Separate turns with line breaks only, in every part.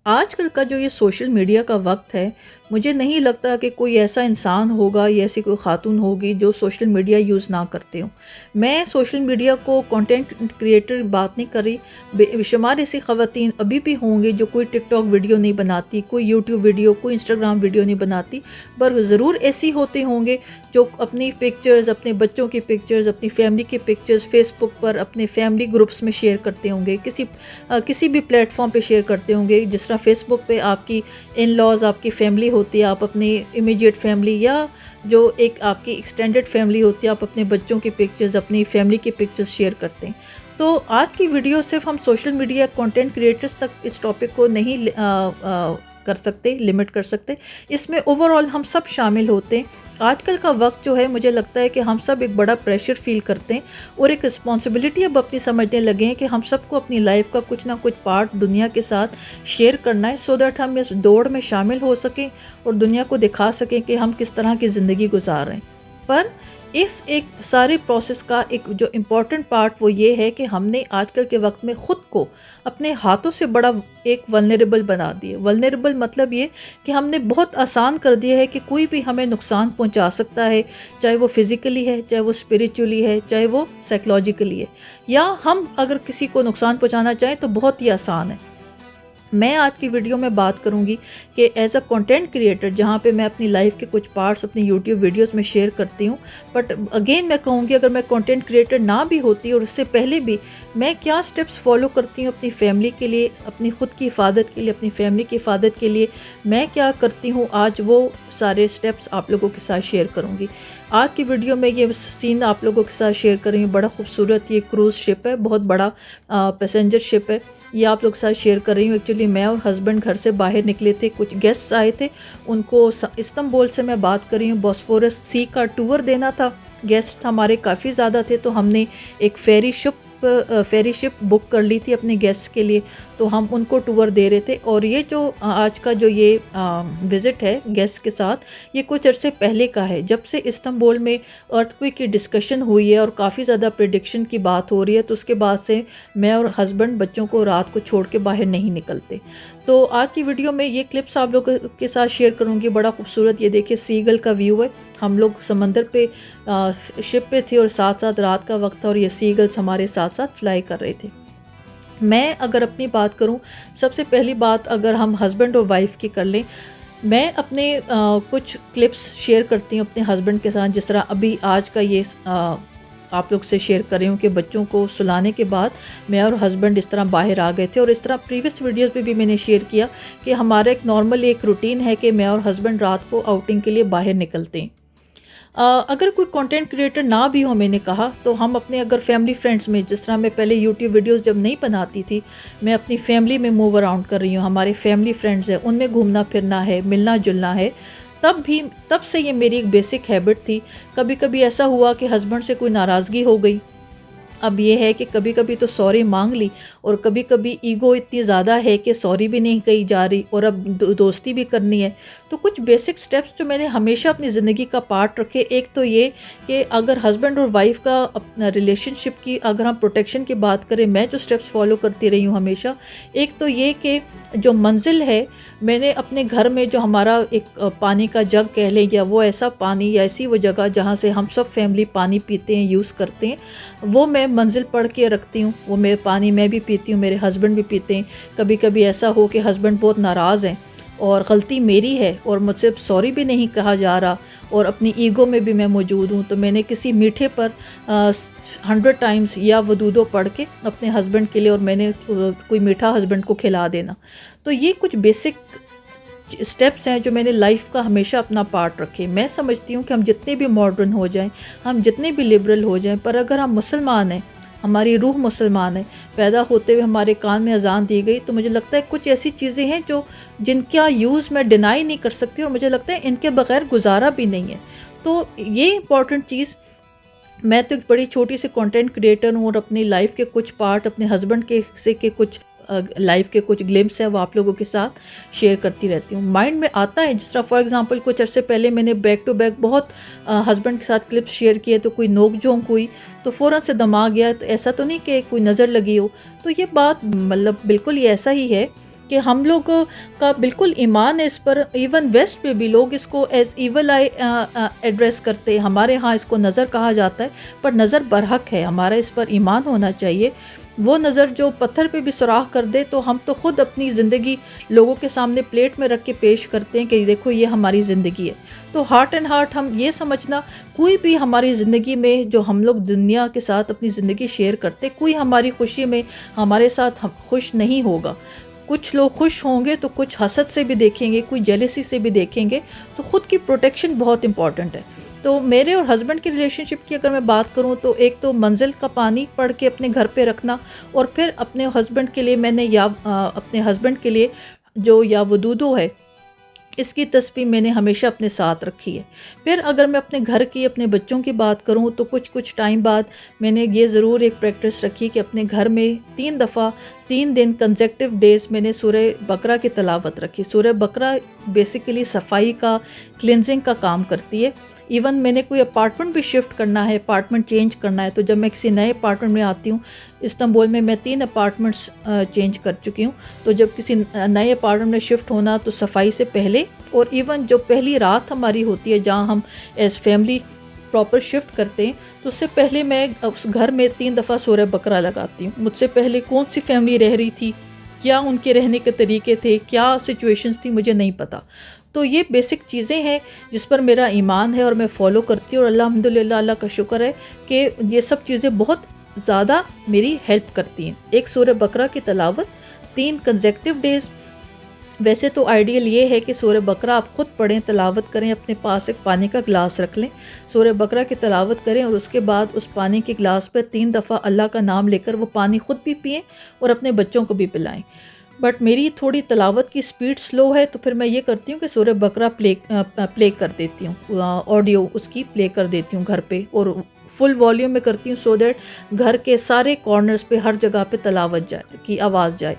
آج کل کا جو یہ سوشل میڈیا کا وقت ہے، مجھے نہیں لگتا کہ کوئی ایسا انسان ہوگا یا ایسی کوئی خاتون ہوگی جو سوشل میڈیا یوز نہ کرتے ہوں۔ میں سوشل میڈیا کو کنٹینٹ کریٹر بات نہیں کر رہی، بے شمار ایسی خواتین ابھی بھی ہوں گی جو کوئی ٹک ٹاک ویڈیو نہیں بناتی، کوئی یوٹیوب ویڈیو، کوئی انسٹاگرام ویڈیو نہیں بناتی، پر ضرور ایسی ہوتے ہوں گے جو اپنی پکچرز، اپنے بچوں کی پکچرز، اپنی فیملی کی پکچرز فیس بک پر اپنے فیملی گروپس میں شیئر کرتے ہوں گے، کسی بھی پلیٹ فارم پہ شیئر کرتے ہوں گے۔ جس طرح فیس بک پہ آپ کی ان لاز، آپ کی فیملی ہوتی ہے، آپ اپنی امیجیٹ فیملی یا جو ایک آپ کی ایکسٹینڈڈ فیملی ہوتی ہے، آپ اپنے بچوں کی پکچرز، اپنی فیملی کی پکچرز شیئر کرتے ہیں۔ تو آج کی ویڈیو صرف ہم سوشل میڈیا کنٹینٹ کریٹرز تک اس ٹاپک کو نہیں کر سکتے، لمٹ کر سکتے، اس میں اوور آل ہم سب شامل ہوتے ہیں۔ آج کل کا وقت جو ہے، مجھے لگتا ہے کہ ہم سب ایک بڑا پریشر فیل کرتے ہیں اور ایک رسپانسبلٹی اب اپنی سمجھنے لگے ہیں کہ ہم سب کو اپنی لائف کا کچھ نہ کچھ پارٹ دنیا کے ساتھ شیئر کرنا ہے، سو دیٹ ہم اس دوڑ میں شامل ہو سکیں اور دنیا کو دکھا سکیں کہ ہم کس طرح کی زندگی گزار رہے ہیں۔ پر اس ایک سارے پروسیس کا ایک جو امپورٹنٹ پارٹ وہ یہ ہے کہ ہم نے آج کل کے وقت میں خود کو اپنے ہاتھوں سے بڑا ایک ولنریبل بنا دیا۔ ولنریبل مطلب یہ کہ ہم نے بہت آسان کر دیا ہے کہ کوئی بھی ہمیں نقصان پہنچا سکتا ہے، چاہے وہ فزیکلی ہے، چاہے وہ اسپریچولی ہے، چاہے وہ سائیکلوجیکلی ہے، یا ہم اگر کسی کو نقصان پہنچانا چاہیں تو بہت ہی آسان ہے۔ میں آج کی ویڈیو میں بات کروں گی کہ ایز اے کنٹینٹ کریٹر، جہاں پہ میں اپنی لائف کے کچھ پارٹس اپنی یوٹیوب ویڈیوز میں شیئر کرتی ہوں، بٹ اگین میں کہوں گی اگر میں کنٹینٹ کریٹر نہ بھی ہوتی اور اس سے پہلے بھی میں کیا سٹیپس فالو کرتی ہوں اپنی فیملی کے لیے، اپنی خود کی حفاظت کے لیے، اپنی فیملی کی حفاظت کے لیے میں کیا کرتی ہوں، آج وہ سارے سٹیپس آپ لوگوں کے ساتھ شیئر کروں گی۔ آج کی ویڈیو میں یہ سین آپ لوگوں کے ساتھ شیئر کر رہی ہوں، بڑا خوبصورت یہ کروز شپ ہے، بہت بڑا پیسنجر شپ ہے، یہ آپ لوگ کے ساتھ شیئر کر رہی ہوں۔ ایکچولی میں اور ہسبینڈ گھر سے باہر نکلے تھے، کچھ گیسٹس آئے تھے، ان کو استنبول سے میں بات کر رہی ہوں، بوسفورس سی کا ٹور دینا تھا، گیسٹ ہمارے کافی زیادہ تھے، تو ہم نے ایک فیری شپ بک کر لی تھی اپنے گیسٹ کے لیے، تو ہم ان کو ٹور دے رہے تھے۔ اور یہ جو آج کا جو یہ وزٹ ہے گیسٹ کے ساتھ، یہ کچھ عرصے پہلے کا ہے، جب سے استنبول میں ارتھکویک کی ڈسکشن ہوئی ہے اور کافی زیادہ پریڈکشن کی بات ہو رہی ہے، تو اس کے بعد سے میں اور ہسبینڈ بچوں کو رات کو چھوڑ کے باہر نہیں نکلتے۔ تو آج کی ویڈیو میں یہ کلپس آپ لوگوں کے ساتھ شیئر کروں گی، بڑا خوبصورت یہ دیکھیں سیگل کا ویو ہے، ہم لوگ سمندر پہ شپ پہ تھے اور ساتھ ساتھ رات کا وقت تھا اور یہ سیگلز ہمارے ساتھ ساتھ فلائی کر رہے تھے۔ میں اگر اپنی بات کروں، سب سے پہلی بات اگر ہم ہسبینڈ اور وائف کی کر لیں، میں اپنے کچھ کلپس شیئر کرتی ہوں اپنے ہسبینڈ کے ساتھ، جس طرح ابھی آج کا یہ آپ لوگ سے شیئر کر رہی ہوں کہ بچوں کو سلانے کے بعد میں اور ہسبینڈ اس طرح باہر آ گئے تھے، اور اس طرح پریویس ویڈیوز پہ بھی میں نے شیئر کیا کہ ہمارا ایک نارمل ایک روٹین ہے کہ میں اور ہسبینڈ رات کو آؤٹنگ کے لیے باہر نکلتے ہیں۔ اگر کوئی کنٹینٹ کریٹر نہ بھی ہو، میں نے کہا، تو ہم اپنے اگر فیملی فرینڈس میں، جس طرح میں پہلے یوٹیوب ویڈیوز جب نہیں بناتی تھی، میں اپنی فیملی میں موو اراؤنڈ کر رہی ہوں، ہمارے فیملی فرینڈز ہیں، ان میں گھومنا پھرنا ہے، ملنا جلنا ہے، تب سے یہ میری ایک بیسک ہیبٹ تھی۔ کبھی کبھی ایسا ہوا کہ ہسبینڈ سے کوئی ناراضگی ہو گئی، اب یہ ہے کہ کبھی کبھی تو سوری مانگ لی، اور کبھی کبھی ایگو اتنی زیادہ ہے کہ سوری بھی نہیں کہی جا رہی اور اب دوستی بھی کرنی ہے۔ تو کچھ بیسک سٹیپس جو میں نے ہمیشہ اپنی زندگی کا پارٹ رکھے، ایک تو یہ کہ اگر ہسبینڈ اور وائف کا اپنا ریلیشن شپ کی اگر ہم پروٹیکشن کی بات کریں، میں جو سٹیپس فالو کرتی رہی ہوں ہمیشہ، ایک تو یہ کہ جو منزل ہے، میں نے اپنے گھر میں جو ہمارا ایک پانی کا جگ کہہ لیں، یا وہ ایسا پانی یا ایسی وہ جگہ جہاں سے ہم سب فیملی پانی پیتے ہیں، یوز کرتے ہیں، وہ میں منزل پڑھ کے رکھتی ہوں۔ وہ میرے پانی میں بھی پیتی ہوں، میرے ہسبینڈ بھی پیتے ہیں۔ کبھی کبھی ایسا ہو کہ ہسبینڈ بہت ناراض ہیں اور غلطی میری ہے اور مجھ سے سوری بھی نہیں کہا جا رہا، اور اپنی ایگو میں بھی میں موجود ہوں، تو میں نے کسی میٹھے پر 100 ٹائمز یا ودودو پڑھ کے اپنے ہسبینڈ کے لیے، اور میں نے کوئی میٹھا ہسبینڈ کو کھلا دینا۔ تو یہ کچھ بیسک سٹیپس ہیں جو میں نے لائف کا ہمیشہ اپنا پارٹ رکھے۔ میں سمجھتی ہوں کہ ہم جتنے بھی ماڈرن ہو جائیں، ہم جتنے بھی لبرل ہو جائیں، پر اگر ہم مسلمان ہیں، ہماری روح مسلمان ہے، پیدا ہوتے ہوئے ہمارے کان میں اذان دی گئی، تو مجھے لگتا ہے کچھ ایسی چیزیں ہیں جن کا یوز میں ڈینائی نہیں کر سکتی، اور مجھے لگتا ہے ان کے بغیر گزارا بھی نہیں ہے۔ تو یہ امپورٹنٹ چیز، میں تو ایک بڑی چھوٹی سی کنٹینٹ کریٹر ہوں، اور اپنی لائف کے کچھ پارٹ اپنے ہسبینڈ کے کچھ لائف کے کچھ گلمپس ہیں، وہ آپ لوگوں کے ساتھ شیئر کرتی رہتی ہوں۔ مائنڈ میں آتا ہے، جس طرح فار ایگزامپل کچھ عرصے پہلے میں نے بیک ٹو بیک بہت ہسبینڈ کے ساتھ کلپس شیئر کیے، تو کوئی نوک جھونک ہوئی تو فوراً سے دماغ گیا، تو ایسا تو نہیں کہ کوئی نظر لگی ہو، تو یہ بات مطلب بالکل یہ ایسا ہی ہے کہ ہم لوگ کا بالکل ایمان ہے اس پر. ایون ویسٹ میں بھی لوگ اس کو ایز ایول آئی ایڈریس کرتے ہیں. ہمارے ہاں اس کو نظر کہا جاتا ہے، پر نظر برحق ہے. ہمارا اس پر ایمان ہونا چاہیے. وہ نظر جو پتھر پہ بھی سوراخ کر دے تو ہم تو خود اپنی زندگی لوگوں کے سامنے پلیٹ میں رکھ کے پیش کرتے ہیں کہ دیکھو یہ ہماری زندگی ہے. تو ہارٹ اینڈ ہارٹ ہم یہ سمجھنا، کوئی بھی ہماری زندگی میں جو ہم لوگ دنیا کے ساتھ اپنی زندگی شیئر کرتے، کوئی ہماری خوشی میں ہمارے ساتھ خوش نہیں ہوگا. کچھ لوگ خوش ہوں گے تو کچھ حسد سے بھی دیکھیں گے، کوئی جیلسی سے بھی دیکھیں گے. تو خود کی پروٹیکشن بہت امپورٹنٹ ہے. تو میرے اور ہسبینڈ کی ریلیشن شپ کی اگر میں بات کروں تو ایک تو منزل کا پانی پڑھ کے اپنے گھر پہ رکھنا، اور پھر اپنے ہسبینڈ کے لیے میں نے اپنے ہسبینڈ کے لیے جو یا ودودو ہے، اس کی تسبیح میں نے ہمیشہ اپنے ساتھ رکھی ہے. پھر اگر میں اپنے گھر کی، اپنے بچوں کی بات کروں تو کچھ ٹائم بعد میں نے یہ ضرور ایک پریکٹس رکھی کہ اپنے گھر میں 3 دفعہ 3 دن کنزیکٹیو ڈیز میں نے سورہ بقرہ کی تلاوت رکھی. سورہ بقرہ بیسیکلی صفائی کا، کلینزنگ کا کام کرتی ہے. ایون میں نے کوئی اپارٹمنٹ بھی شفٹ کرنا ہے، اپارٹمنٹ چینج کرنا ہے، تو جب میں کسی نئے اپارٹمنٹ میں آتی ہوں، استنبول میں 3 اپارٹمنٹس چینج کر چکی ہوں، تو جب کسی نئے اپارٹمنٹ میں شفٹ ہونا تو صفائی سے پہلے، اور ایون جو پہلی رات ہماری ہوتی ہے جہاں ہم ایز فیملی پراپر شفٹ کرتے ہیں، تو اس سے پہلے میں اس گھر میں 3 دفعہ سورہ بقرہ لگاتی ہوں. مجھ سے پہلے کون سی فیملی رہ رہی تھی، کیا ان کے رہنے کے طریقے تھے، کیا سچویشنز تھی، مجھے نہیں پتہ. تو یہ بیسک چیزیں ہیں جس پر میرا ایمان ہے اور میں فالو کرتی ہوں، اور الحمدللہ اللہ کا شکر ہے کہ یہ سب چیزیں بہت زیادہ میری ہیلپ کرتی ہیں. ایک سورہ بقرہ کی تلاوت 3 کنزیکٹیو ڈیز. ویسے تو آئیڈیل یہ ہے کہ سورہ بقرہ آپ خود پڑھیں، تلاوت کریں، اپنے پاس ایک پانی کا گلاس رکھ لیں، سورہ بقرہ کی تلاوت کریں، اور اس کے بعد اس پانی کے گلاس پہ 3 دفعہ اللہ کا نام لے کر وہ پانی خود بھی پئیں اور اپنے بچوں کو بھی پلائیں. بٹ میری تھوڑی تلاوت کی سپیڈ سلو ہے، تو پھر میں یہ کرتی ہوں کہ سورہ بقرہ پلے کر دیتی ہوں، آڈیو اس کی پلے کر دیتی ہوں گھر پہ، اور فل والیوم میں کرتی ہوں، سو دیٹ گھر کے سارے کارنرز پہ ہر جگہ پہ تلاوت کی آواز جائے.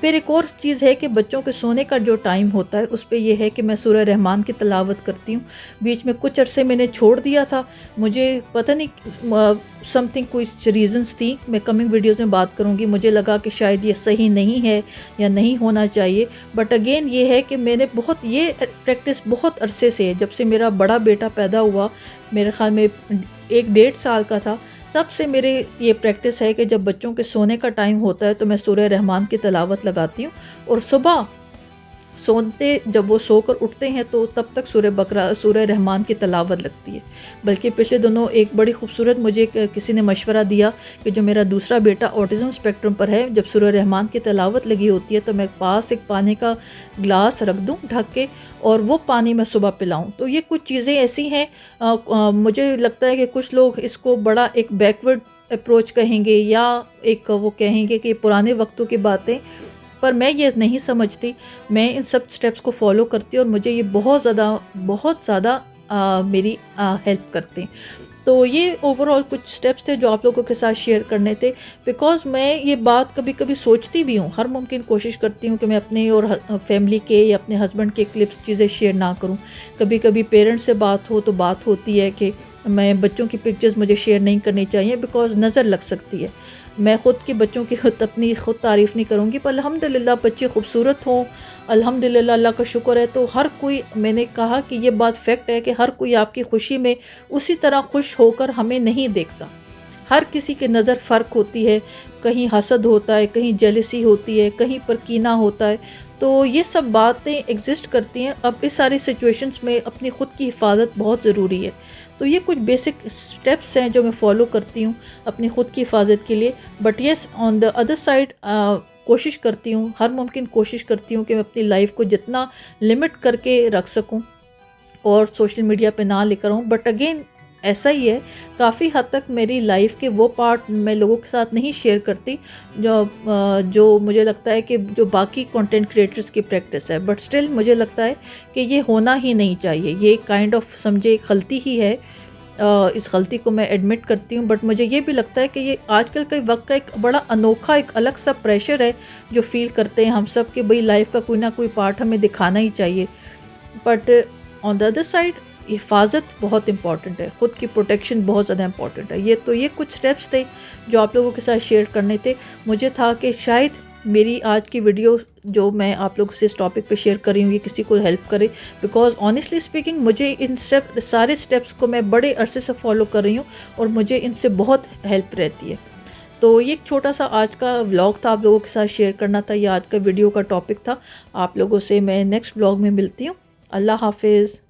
پھر ایک اور چیز ہے کہ بچوں کے سونے کا جو ٹائم ہوتا ہے اس پہ یہ ہے کہ میں سورہ رحمان کی تلاوت کرتی ہوں. بیچ میں کچھ عرصے میں نے چھوڑ دیا تھا، مجھے پتہ نہیں سم تھنگ کوئی ریزنس تھی، میں کمنگ ویڈیوز میں بات کروں گی. مجھے لگا کہ شاید یہ صحیح نہیں ہے یا نہیں ہونا چاہیے، بٹ اگین یہ ہے کہ میں نے یہ پریکٹس بہت عرصے سے ہے. جب سے میرا بڑا بیٹا پیدا ہوا، میرے خیال میں 1-1.5 سال کا تھا، تب سے میرے یہ پریکٹس ہے کہ جب بچوں کے سونے کا ٹائم ہوتا ہے تو میں سورہ رحمان کی تلاوت لگاتی ہوں، اور صبح سوتے جب وہ سو کر اٹھتے ہیں تو تب تک سورہ رحمان کی تلاوت لگتی ہے. بلکہ پچھلے دنوں ایک بڑی خوبصورت مجھے کسی نے مشورہ دیا کہ جو میرا دوسرا بیٹا آٹزم اسپیکٹرم پر ہے، جب سورہ رحمان کی تلاوت لگی ہوتی ہے تو میں پاس ایک پانی کا گلاس رکھ دوں ڈھک کے، اور وہ پانی میں صبح پلاؤں. تو یہ کچھ چیزیں ایسی ہیں، مجھے لگتا ہے کہ کچھ لوگ اس کو بڑا ایک بیکورڈ اپروچ کہیں گے، یا ایک وہ کہیں گے کہ پرانے وقتوں کی باتیں، پر میں یہ نہیں سمجھتی. میں ان سب سٹیپس کو فالو کرتی ہوں، اور مجھے یہ بہت زیادہ میری ہیلپ کرتے ہیں. تو یہ اوورآل کچھ سٹیپس تھے جو آپ لوگوں کے ساتھ شیئر کرنے تھے، بیکاز میں یہ بات کبھی کبھی سوچتی بھی ہوں، ہر ممکن کوشش کرتی ہوں کہ میں اپنے اور فیملی کے یا اپنے ہسبینڈ کے کلپس چیزیں شیئر نہ کروں. کبھی کبھی پیرنٹس سے بات ہو تو بات ہوتی ہے کہ میں بچوں کی پکچرز مجھے شیئر نہیں کرنی چاہیے بیکاز نظر لگ سکتی ہے. میں خود کے بچوں کی اپنی تعریف نہیں کروں گی، پر الحمدللہ بچے خوبصورت ہوں، الحمدللہ اللہ کا شکر ہے. تو ہر کوئی، میں نے کہا کہ یہ بات فیکٹ ہے کہ ہر کوئی آپ کی خوشی میں اسی طرح خوش ہو کر ہمیں نہیں دیکھتا. ہر کسی کی نظر فرق ہوتی ہے، کہیں حسد ہوتا ہے، کہیں جیلسی ہوتی ہے، کہیں پر کینہ ہوتا ہے. تو یہ سب باتیں ایگزسٹ کرتی ہیں. اب اس ساری سچویشنز میں اپنی خود کی حفاظت بہت ضروری ہے. تو یہ کچھ بیسک سٹیپس ہیں جو میں فالو کرتی ہوں اپنی خود کی حفاظت کے لیے. But yes, on the other side کوشش کرتی ہوں، ہر ممکن کوشش کرتی ہوں کہ میں اپنی لائف کو جتنا لمٹ کر کے رکھ سکوں اور سوشل میڈیا پہ نہ لے کر ہوں. بٹ اگین ایسا ہی ہے، کافی حد تک میری لائف کے وہ پارٹ میں لوگوں کے ساتھ نہیں شیئر کرتی جو مجھے لگتا ہے کہ جو باقی کنٹینٹ کریٹرز کی پریکٹس ہے. بٹ سٹل مجھے لگتا ہے کہ یہ ہونا ہی نہیں چاہیے. یہ کائنڈ آف سمجھے ایک غلطی ہی ہے. اس غلطی کو میں ایڈمٹ کرتی ہوں. بٹ مجھے یہ بھی لگتا ہے کہ یہ آج کل کے وقت کا ایک بڑا انوکھا، ایک الگ سا پریشر ہے جو فیل کرتے ہیں ہم سب کہ بھئی لائف کا کوئی نہ کوئی پارٹ ہمیں دکھانا ہی چاہیے. But on the other side حفاظت بہت امپورٹنٹ ہے، خود کی پروٹیکشن بہت زیادہ امپورٹنٹ ہے. یہ کچھ سٹیپس تھے جو آپ لوگوں کے ساتھ شیئر کرنے تھے. مجھے تھا کہ شاید میری آج کی ویڈیو جو میں آپ لوگوں سے اس ٹاپک پہ شیئر کر رہی ہوں یہ کسی کو ہیلپ کرے، بیکاز آنیسٹلی اسپیکنگ مجھے ان سارے اسٹیپس کو میں بڑے عرصے سے فالو کر رہی ہوں اور مجھے ان سے بہت ہیلپ رہتی ہے. تو یہ ایک چھوٹا سا آج کا ولاگ تھا، آپ لوگوں کے ساتھ شیئر کرنا تھا، یہ آج کا ویڈیو کا ٹاپک تھا. آپ لوگوں سے میں نیکسٹ ولاگ میں ملتی ہوں. اللہ حافظ.